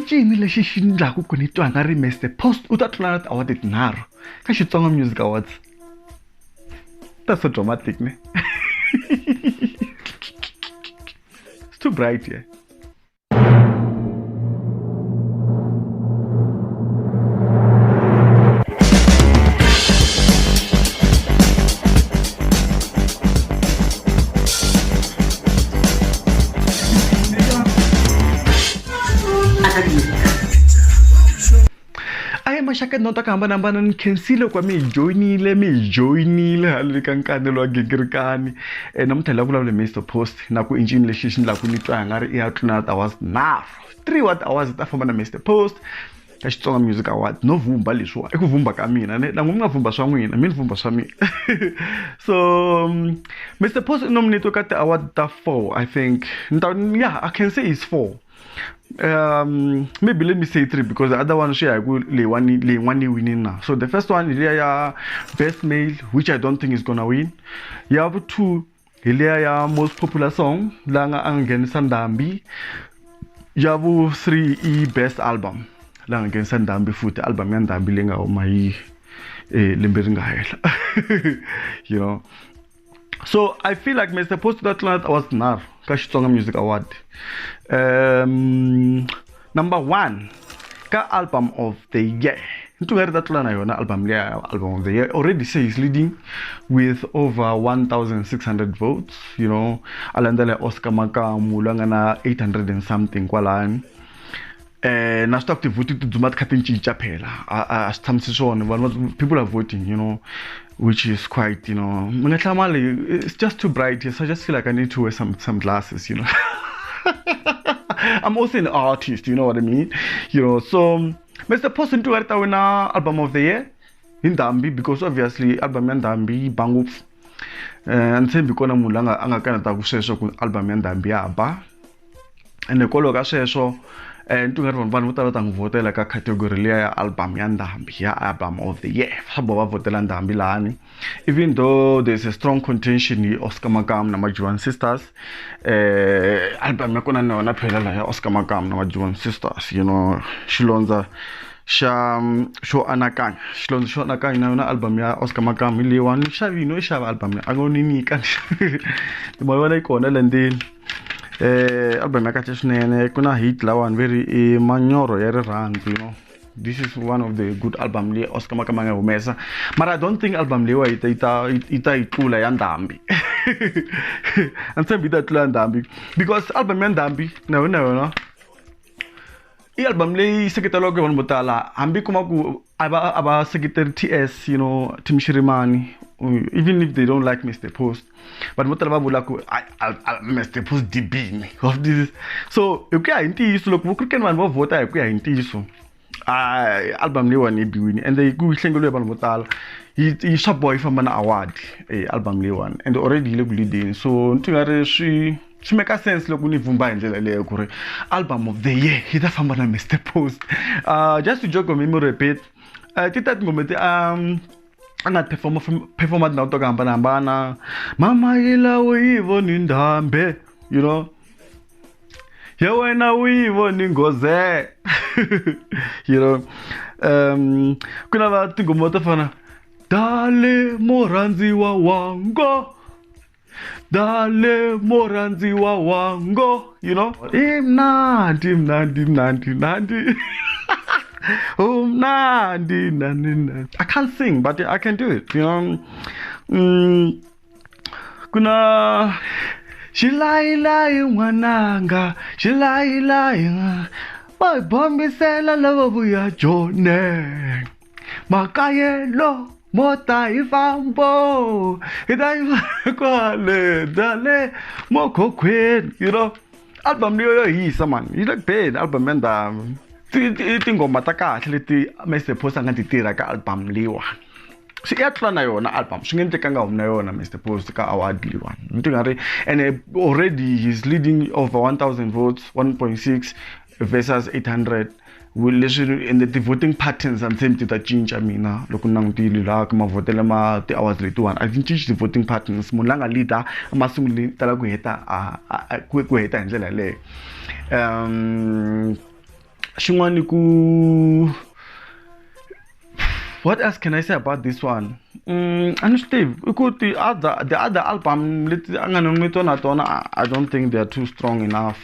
ncini lexi xi endlaku ku ni twa nga ri Mr Post u ta tlula na award tinharhu ka Xitsonga Music Awards? That's so dramatic, ne? It's too bright here. Mashaka nota ka hambana ni khensile kwa mi joinile hale ka Nkanelo wa Gingirikani namuthlela vulavula Mr Post na ku engine lexi xi ndlaku ni twa nga ri ya tluna awards na 3 what awards ta famba na Mr Post ka Xitsonga Music Awards no vumba leswa I ku vumba ka mina ne langu mi nga vumba swa n'wina mina vumba swa mina. So Mr Post nominated ka ti award ta 4 I think. Yeah, I can say it's 4. Maybe let me say 3 because the other one share le one winning now. So the first one is best male, which I don't think is gonna win. You have 2 ya most popular song langa angenisa ndambi. You have 3 best album langa angenisa ndambi futhi album ya ndambi lenga omayi lemberi nga hela. You know. So I feel like Mr Post that was nar ka Xitsonga Music Award. Number 1 ka album of the year. Ntungari tatlana yona album of the year already says leading with over 1,600 votes. You know, alandele Oscar Makamu langana 800 and something kwalani. Na stop to vote to Dumat Katinchi Chapela. People are voting, you know, which is quite, you know, it's just too bright here, so I just feel like I need to wear some glasses, you know. I'm also an artist, you know what I mean? You know, so Mr. Post into win album of the year in Dambi because obviously album in Dambi bangu and same because mulanga anga kana ta kusesho ku album in Dambi aba and the kolo ka sesho and to get one votela tang votela ka category ya album ya Ndambi ya album of the year sabo votela Ndambi lani, even though there's a strong contention in Oscar Magam na Majuan Sisters album yakona na phela la ya Oscar Magam na Majuan Sisters, you know, Shilonza show anakanya Shilonza show anakanya na album ya Oscar Magam ile one shavi no shava album ya agoni ni kan mawala ikona lendini album yakache swinene kuna hit la one very manyoro ya rirhandzu, you know. This is one of the good album le Oscar Makamanga humesa, but I don't think album lewa ita itlula ya Ndambi. Antsembi ita itlula ya Ndambi because album ya Ndambi na I album le sekretary ke bona botala hambi kuma ku aba secretary TS, you know, Tim Shirimani, even if they don't like Mr Post, but motala ba bula ku Mr Post DB of this. So you can intiso look cricket man bo vota you can intiso album le one be win and they go hlengelo ba botala he shop boy from an award album le one and already le leading, so ntungare she make a sense loku ni vumba indlela leyo kuri album of the year hita famba na Mr Post. Just to joke me repeat tita ngomete anga perform na utoka hambana mama ila wivo ni ndambe, you know, ya wena wivo ni ngoze. You know, kuna va tingomo tafana dale moranzi wa wango, dale moranzi wa wango, you know, imnandi I can't sing but I can do it, you know. Kuna shilailai mwananga shilailai boy bombi sela lava buya jone makayelo mota ifambo idai kwale dale moko queen, you know. Album yo hisa man, you look bad album and tingoma ta kahle leti Mr Post anga titira ka album liwa si yatla na yona album swingente kanga umna yona Mr Post ka award liwa ntingari, and already he's leading over 1,000 votes 1.6 versus 800 will listen in the voting patterns and same to change. I mean loko nangtili la kuma votela ma ti hours le tuan I think change the voting patterns mulanga leader amasunguli tala ku heta ku heta ndlela le xin'wana ku what else can I say about this one? And Steve, the other album, I don't think they are too strong enough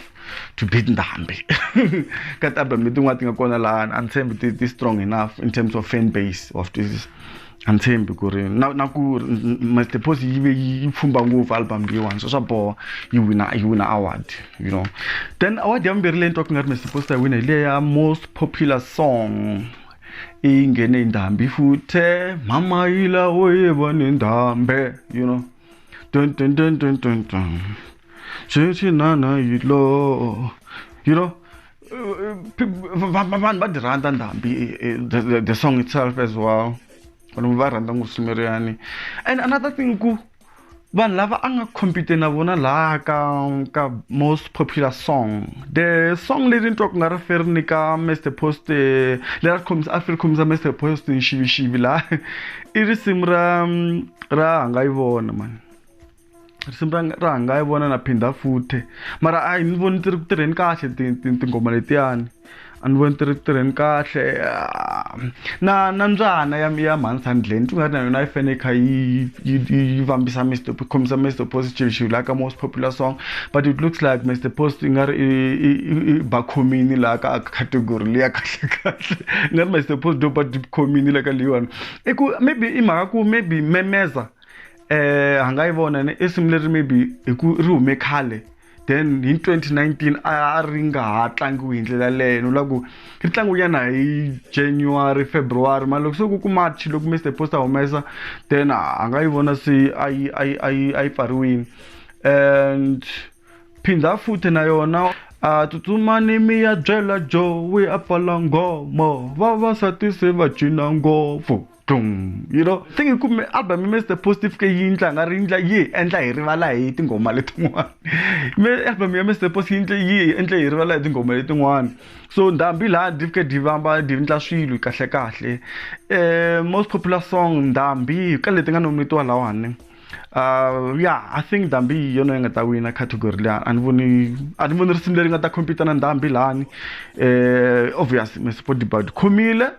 to beat Ndambi. That album, is strong enough in terms of fan base of this. And same because now Mr. Post you Fumbango album the one so you win an award, you know. Then award I'm really talking about Mr. Post I win a most popular song. Ingene ndambi fute mama ila oyebone ndambe, you know. Dun dun dun dun dun dun. Chichi nana ilo, you know. The song itself as well. And another thing, one lava anga compete na bona la ka most popular song. The song leading talk na refernika Mr. Post let comes after comes a Mr. Post in shivi la. Irisimra ra anga ivona man. Irisimra ra anga ivona na pinda fute. Mara ai nivoni tren ka ngoma letiani. And when tren kahle na nanjana ya mansandleni tungana yona ifeneka ivambisa Mr. Becomes a Mr. Positive like a most popular song, but it looks like Mr. Post ngari bakomini like a category ya kahle ngar Mr. Post do but komini like a liwan maybe imaka maybe memeza hangayivona ne similar maybe iku rume khale. Then in 2019 aringa hatlangu indlela leno laku ritlangu yana hi January February maloko so ku March loko Mr. Post humesa then angayivona si ai pariwini and phinda futhi na yona tutsumani miya byela jo we apfala ngomo vavasati se va cina ngopfu. You know, thing ku album Mr. Positive ke yindla nga rindla yi endla hi rivala hi tingoma letin'wana. Me album ya Mr. Positive yi endla hi rivala hi tingoma letin'wana. So ndambi la divke divamba divindla swilo kahle. Most popular song ndambi ka leti nga nominatiwa lawani. Yeah, I think ndambi yona nga ta wina category la anivoni risimleri nga ta compete na ndambi lani. Obviously Mr. Positive khomile.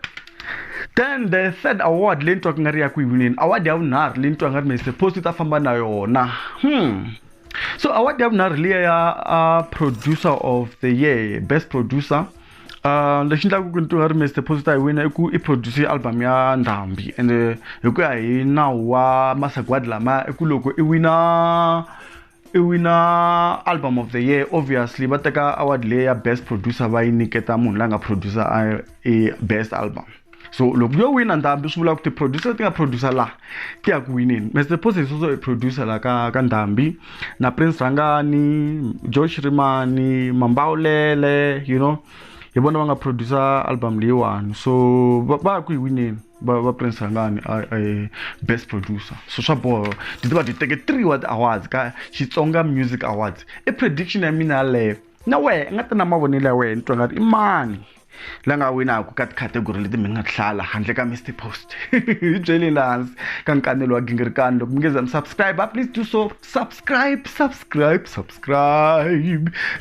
Then the third award lento ngari ya kuwinin award ya unar lento ngari Mr. Post ta famba na yona. So award ya unar ya producer of the year, best producer. Leshinta ku kuntu ngari Mr. Post ta wina ku produce album ya Ndambi and yoku ya ina wa masagwadi lama ekuloko iwina album of the year obviously bateka award le ya best producer ba iniketa munhu langa producer a best album. So look, you win and Ndambi swula ku producer tinga producer la ti ya ku winini. Mr. Post is also a producer la ka Ndambi na Prince Rangani, Josh Rimani, Mambaulele, you know. Yebona wanga producer album liwan. So ba ku winini ba Prince Rangani a best producer. So shabo did take 3 awards ka Xitsonga Music Awards. A prediction mina le. Na we ngata na mavonile we ntwa ngati imani. Langa wina ku category leti mi nga hlala handle ka Mr. Post. Jeli lans ka Nkanelo Gingirikani loko mingeza subscribe, please do so. Subscribe.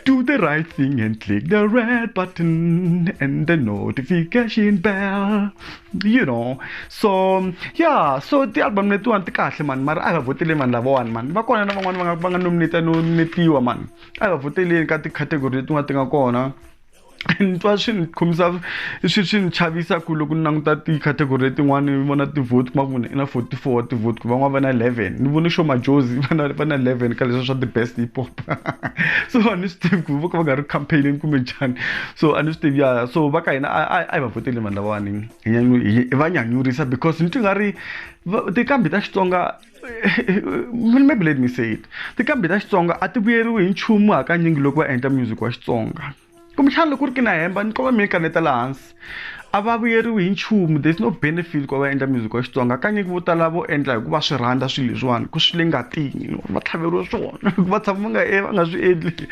Do the right thing and click the red button and the notification bell. You know. So yeah, so the album letu anti kahle man mara aka votele man lava man. Va kona na van'wana va nga nominatiwa man. Aka votele ka ti category letu nga tinga kona. And shin kumsa shin chavisa ku loko nanguta ti category tin'wana vona ti vote kuma vona ina 44 ti vote ku van'wana va na 11 ni vona show majozi va na 11 ka leswi swa the best hip hop. So understand ku va nga ri campaigning kumbe njani. So understand yeah, so va ka hina ai va votele vanhu lavani va nyanyurisa because nti ngari ti kambi ta Xitsonga maybe let me say it. Ti kambi ta Xitsonga a ti vuyeriwi hi nchumu hakanyingi loko va endla music wa Xitsonga. Kumhlalo ku ri kina hemba ni kova mi kaneta lahansi ava vuyeriwi hi nchumu. There's no benefit ku va endla music wa Xitsonga kanyingi vo tala vo endla hikuva swi rhandza swilo leswiwani ku swi le ngatini va tlhaveriwa swona va tshama va nga swi endli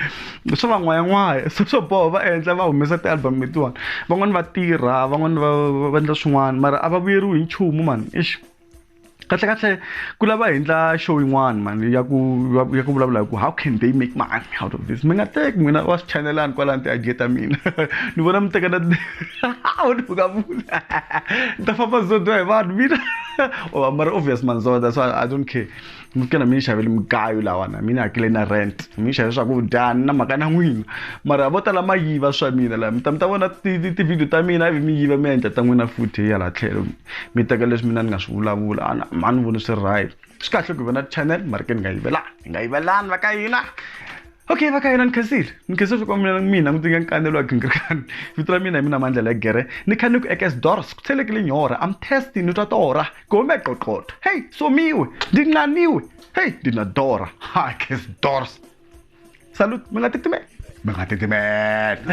swa van'wayan'waya swo boha va endla va humesa ti-album letiwani van'wani va tirha van'wani va endla swin'wana mara a va vuyeriwi hi nchumu man. kahle ku lava hi endla show yin'wana man ya ku vulavula ku how can they make money out of this mi nga teki n'wina wa swi chanelani kwalani ti-idea ta mina ni vona mi teka na u ni nga vula ni ta famba zodwa hi vanhu mina mara obvious man zoda so I don't care mi fikela mi ni xaveli mugayo lawana mi ni hakele na rent mi ni xaveli swakudya na mhaka na n'wina mara vo tala ma yiva swa mina laha mi ta vona ti-video ta mina ivi mi yiva mi endla ta n'wina futhi hi hala tlhelo mi teka leswi mina ni nga swi vulavula a ni voni swi right swi kahle ku hi vona channel mara ke ni nga yivelani va ka hina okay va ka hina ni khensile swi mina n'wi tinga Nkanelo wa Gingirikani vito ra mina hi mina Mandla Gingirikani ni kha ni ku ekes doors ku thelekile nyora I'm testing ni twa tora gome qoqotho hey somiwe ndinqaniwe hey ndinadora ha ekes doors salute mi nga titimela